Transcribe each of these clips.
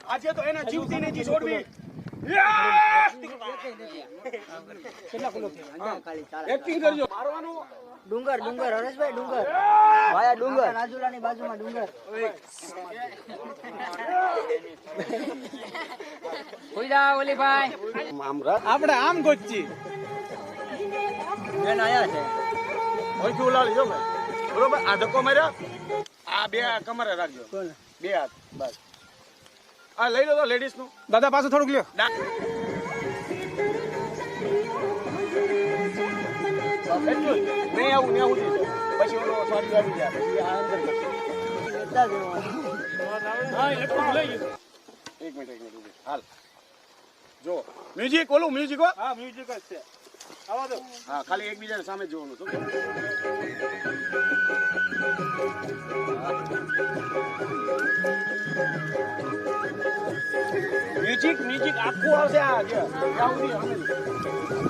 આજે તો એના જીવતી ને જી છોડવી કેટલા કિલો એક્ટિંગ કરજો મારવાનું ડુંગર ડુંગર હરેશભાઈ ડુંગર વાયા ડુંગર રાજુલાની બાજુમાં ડુંગર કોઈ જા ઓલી ભાઈ આપણે આમ ગોચી બેન આયા છે ઓળખી ઉલાળી જો ભાઈ બરોબર આ ધક્કો માર્યો આ બે કમરે રાખજો બે હાથ બસ આ લઈ લો તો લેડીઝ નું દાદા પાસે થોડુંક લ્યો નહીં આવું નહીં આવું પછી ઓલો સોરી આવી જાય પછી આ અંદર હા એટલું લઈ ગયો એક મિનિટ હાલ જો મ્યુઝિક ઓલું મ્યુઝિક હો હા મ્યુઝિક જ છે આવા દો હા ખાલી એકબીજાને સામે જોવાનું શું મ્યુઝિક આખું આવશે આ જે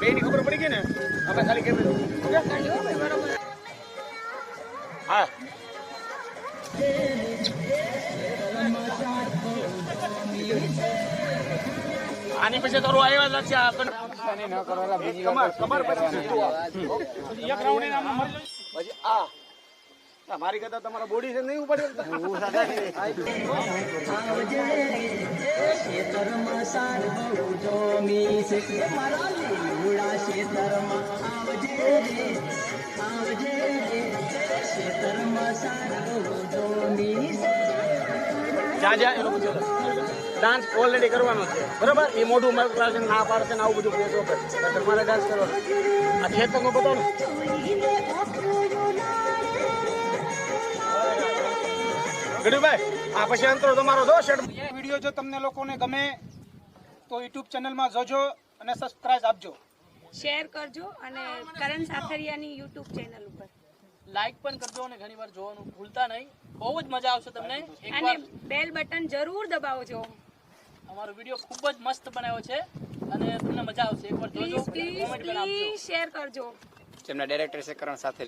બે ની ખબર પડી ગઈ ને આપણે ખાલી કેમ હા આની પછી તો આવ્યા લાગશે આ ન કરવાલા બીજી કમર પછી એક રાઉન્ડ એના મરી જાય પછી આ મારી કરતા તમારા બોડી છે નહીં ઉપડે ખેતરમાં સાર બહુ જોમી છે મારા લીમડા ખેતરમાં આવજે રે ખેતરમાં સાર બહુ જોમી છે જા એનો પૂછો ડાન્સ ઓલરેડી કરવાનો છે બરાબર એ મોઢું મારું ના પાડશે ને આવું બધું પ્લેસો કરે તમારે ડાન્સ કરવાનો આ ખેતરનો બતાવો ગઢુભાઈ આ પછી અંતરો તમારો જો શેડ વિડીયો જો તમને લોકોને ગમે તો યુટ્યુબ ચેનલમાં જોજો અને સબસ્ક્રાઇબ આપજો શેર કરજો અને કરણ સાથરિયાની યુટ્યુબ ચેનલ ઉપર લાઈક પણ કરજો અને ઘણીવાર જોવાનું ભૂલતા નહીં બહુ જ મજા આવશે તમને અને બેલ બટન જરૂર દબાવજો અમારો વિડિયો ખૂબ જ મસ્ત બનાવ્યો છે અને તમને મજા આવશે એકવાર જોજો પ્લીઝ શેર કરજો તેમના ડાયરેક્ટર છે કરણ સાથે